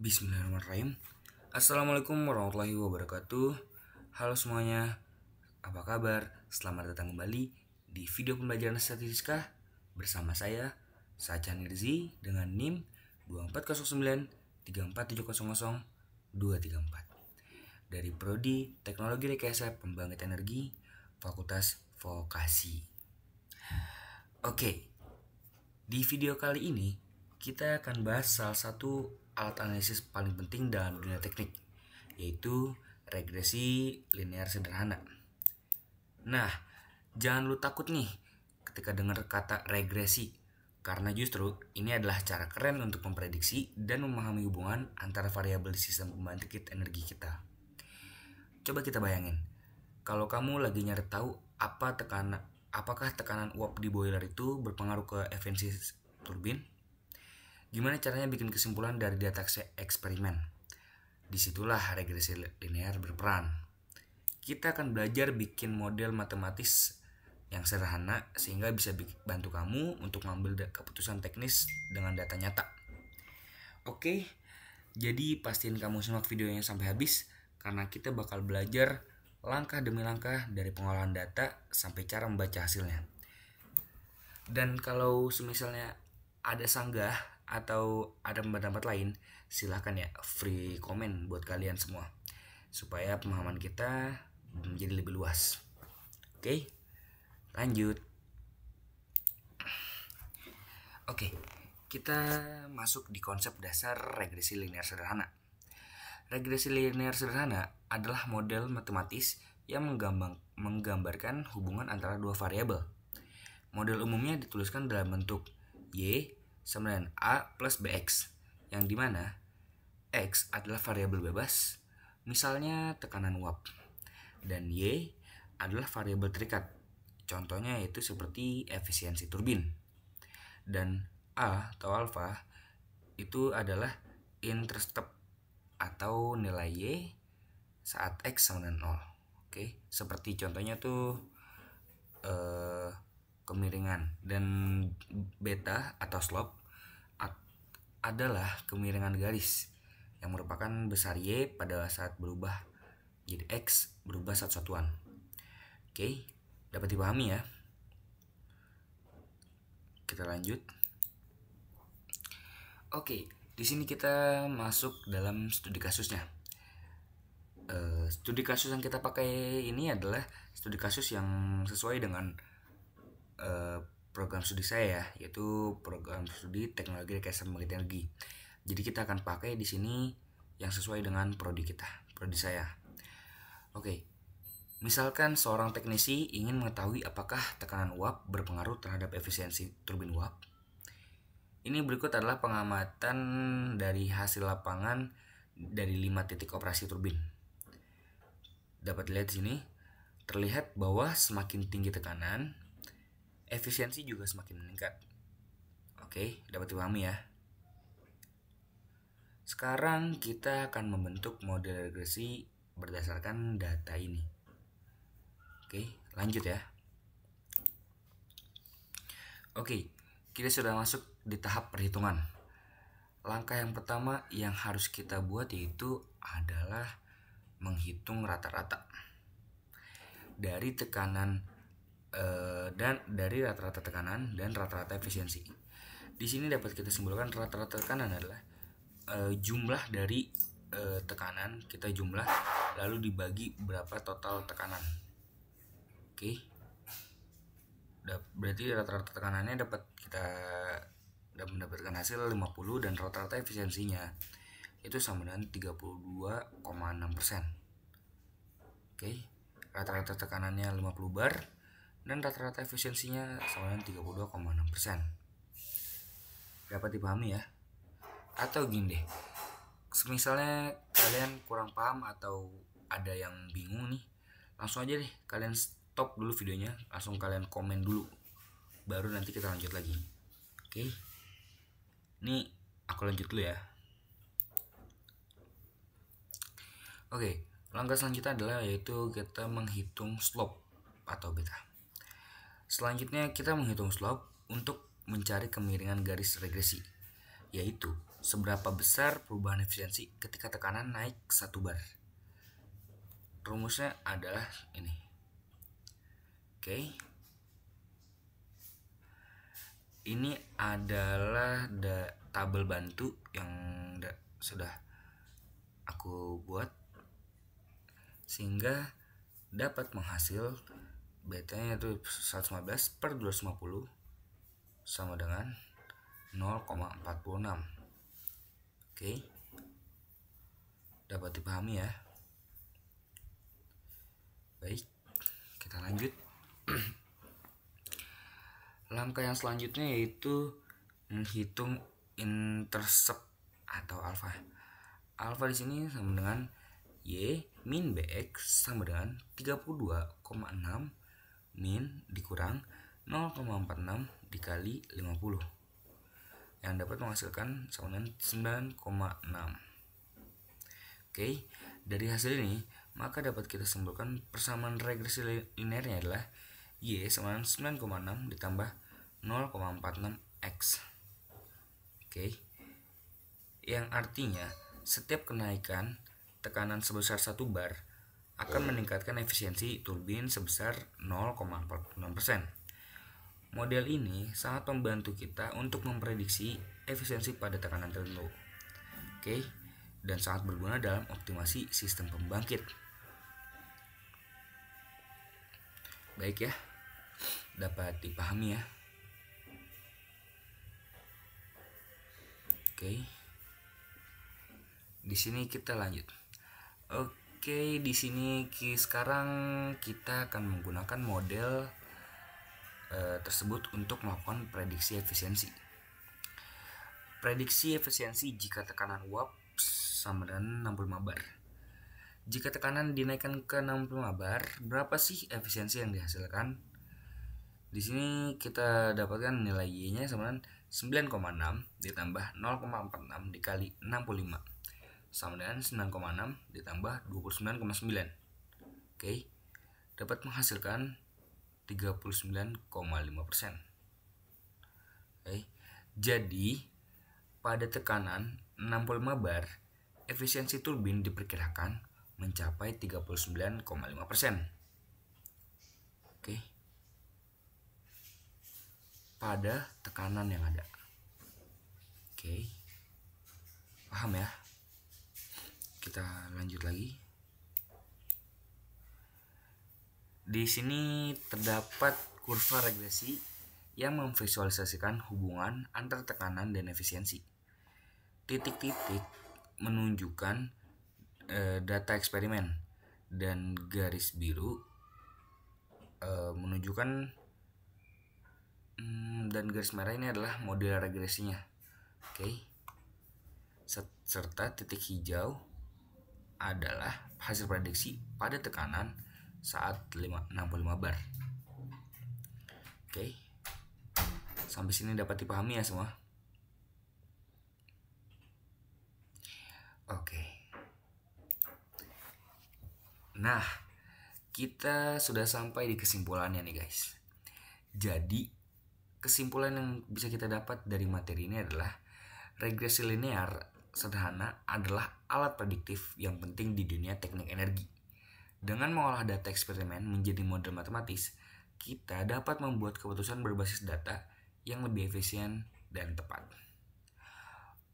Bismillahirrahmanirrahim. Assalamualaikum warahmatullahi wabarakatuh. Halo semuanya, apa kabar? Selamat datang kembali di video pembelajaran statistika bersama saya Sacha Nirzi dengan NIM 2409 34700 234 dari Prodi Teknologi Rekayasa Pembangkit Energi Fakultas Vokasi. Oke, di video kali ini kita akan bahas salah satu alat analisis paling penting dalam dunia teknik, yaitu regresi linear sederhana. Nah, jangan lu takut nih ketika dengar kata regresi, karena justru ini adalah cara keren untuk memprediksi dan memahami hubungan antara variabel di sistem pembangkit energi kita. Coba kita bayangin, kalau kamu lagi nyari tahu apakah tekanan uap di boiler itu berpengaruh ke efisiensi turbin. Gimana caranya bikin kesimpulan dari data eksperimen? Disitulah regresi linear berperan. Kita akan belajar bikin model matematis yang sederhana sehingga bisa bantu kamu untuk mengambil keputusan teknis dengan data nyata. Oke, jadi pastiin kamu simak videonya sampai habis karena kita bakal belajar langkah demi langkah dari pengolahan data sampai cara membaca hasilnya. Dan kalau misalnya ada sanggah atau ada pendapat lain, silahkan ya free comment buat kalian semua supaya pemahaman kita menjadi lebih luas. Oke, lanjut. Oke, kita masuk di konsep dasar regresi linear sederhana. Regresi linear sederhana adalah model matematis yang menggambarkan hubungan antara dua variabel. Model umumnya dituliskan dalam bentuk Y sama dengan A plus BX, yang dimana X adalah variabel bebas, misalnya tekanan uap, dan Y adalah variabel terikat, contohnya yaitu seperti efisiensi turbin, dan A atau alfa itu adalah intercept atau nilai Y saat X sama dengan 0. Oke, seperti contohnya tuh kemiringan, dan beta atau slope adalah kemiringan garis yang merupakan besar Y pada saat berubah jadi X berubah satu-satuan. Oke, dapat dipahami ya? Kita lanjut. Oke, di sini kita masuk dalam studi kasusnya. Studi kasus yang kita pakai ini adalah studi kasus yang sesuai dengan program studi saya ya, yaitu program studi teknologi rekayasa pembangkit energi. Jadi kita akan pakai di sini yang sesuai dengan prodi saya. Oke. Misalkan seorang teknisi ingin mengetahui apakah tekanan uap berpengaruh terhadap efisiensi turbin uap. Ini berikut adalah pengamatan dari hasil lapangan dari 5 titik operasi turbin. Dapat dilihat di sini, terlihat bahwa semakin tinggi tekanan, efisiensi juga semakin meningkat. Oke, dapat dipahami ya. Sekarang kita akan membentuk model regresi berdasarkan data ini. Oke, lanjut ya. Oke, kita sudah masuk di tahap perhitungan. Langkah yang pertama yang harus kita buat yaitu adalah menghitung rata-rata dari tekanan dan dari rata-rata tekanan dan rata-rata efisiensi. Di sini dapat kita simpulkan rata-rata tekanan adalah jumlah dari tekanan kita jumlah lalu dibagi berapa total tekanan. Oke. Berarti rata-rata tekanannya dapat kita mendapatkan hasil 50 dan rata-rata efisiensinya itu sama dengan 32,6%. Oke. Rata-rata tekanannya 50 bar dan rata-rata efisiensinya sama dengan 32,6%. Dapat dipahami ya? Atau gini deh, misalnya kalian kurang paham atau ada yang bingung nih, langsung aja deh kalian stop dulu videonya, langsung kalian komen dulu, baru nanti kita lanjut lagi. Oke, ini aku lanjut dulu ya. Oke, langkah selanjutnya adalah yaitu kita menghitung slope atau beta. Selanjutnya kita menghitung slope untuk mencari kemiringan garis regresi, yaitu seberapa besar perubahan efisiensi ketika tekanan naik 1 bar. Rumusnya adalah ini. Oke. Ini adalah tabel bantu yang sudah aku buat sehingga dapat menghasil betanya itu 115 per 250 sama dengan 0,46. Oke, dapat dipahami ya. Baik, kita lanjut. Langkah yang selanjutnya yaitu menghitung intercept atau alfa. Alfa di sini sama dengan Y min BX sama dengan 32,6 min dikurang 0,46 dikali 50 yang dapat menghasilkan sama dengan 9,6. Oke, dari hasil ini maka dapat kita simpulkan persamaan regresi linearnya adalah Y sama dengan 9,6 ditambah 0,46X. Oke, yang artinya setiap kenaikan tekanan sebesar 1 bar akan meningkatkan efisiensi turbin sebesar 0,46%. Model ini sangat membantu kita untuk memprediksi efisiensi pada tekanan tertentu. Oke, dan sangat berguna dalam optimasi sistem pembangkit. Baik ya, dapat dipahami ya. Oke, di sini kita lanjut. Oke, di sini sekarang kita akan menggunakan model tersebut untuk melakukan prediksi efisiensi. Prediksi efisiensi jika tekanan uap sama dengan 65 bar. Jika tekanan dinaikkan ke 65 bar, berapa sih efisiensi yang dihasilkan? Di sini kita dapatkan nilai Y-nya sama dengan 9,6 ditambah 0,46 dikali 65 sama dengan 9,6 ditambah 29,9. Oke, dapat menghasilkan 39,5%. Oke, jadi pada tekanan 65 bar, efisiensi turbin diperkirakan mencapai 39,5%. Oke, pada tekanan yang ada. Oke, paham ya? Kita lanjut lagi. Di sini terdapat kurva regresi yang memvisualisasikan hubungan antara tekanan dan efisiensi. Titik-titik menunjukkan data eksperimen dan garis biru menunjukkan dan garis merah ini adalah model regresinya. Oke. Serta titik hijau adalah hasil prediksi pada tekanan saat 65 bar. Oke. Sampai sini dapat dipahami ya semua? Oke. Nah, kita sudah sampai di kesimpulannya nih guys. Jadi, kesimpulan yang bisa kita dapat dari materi ini adalah regresi linear sederhana adalah alat prediktif yang penting di dunia teknik energi. Dengan mengolah data eksperimen menjadi model matematis, kita dapat membuat keputusan berbasis data yang lebih efisien dan tepat.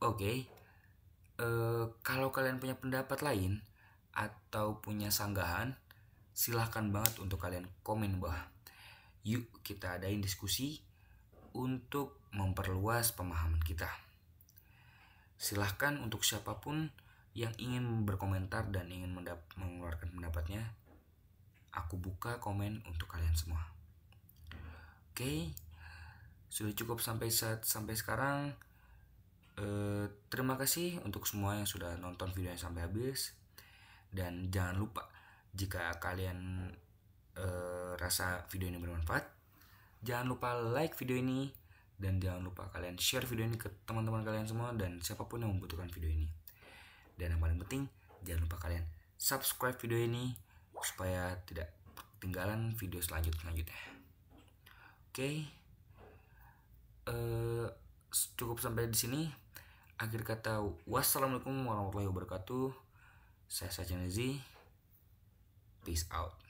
Oke, kalau kalian punya pendapat lain atau punya sanggahan, silahkan banget untuk kalian komen bawah. Yuk kita adain diskusi untuk memperluas pemahaman kita. Silahkan untuk siapapun yang ingin berkomentar dan ingin mengeluarkan pendapatnya, aku buka komen untuk kalian semua. Oke, sudah cukup sampai sekarang. Terima kasih untuk semua yang sudah nonton videonya sampai habis. Dan jangan lupa, jika kalian rasa video ini bermanfaat, jangan lupa like video ini. Dan jangan lupa kalian share video ini ke teman-teman kalian semua dan siapapun yang membutuhkan video ini. Dan yang paling penting, jangan lupa kalian subscribe video ini supaya tidak ketinggalan video selanjutnya. Oke, cukup sampai di sini. Akhir kata, wassalamualaikum warahmatullahi wabarakatuh. Saya Sajanezi. Peace out.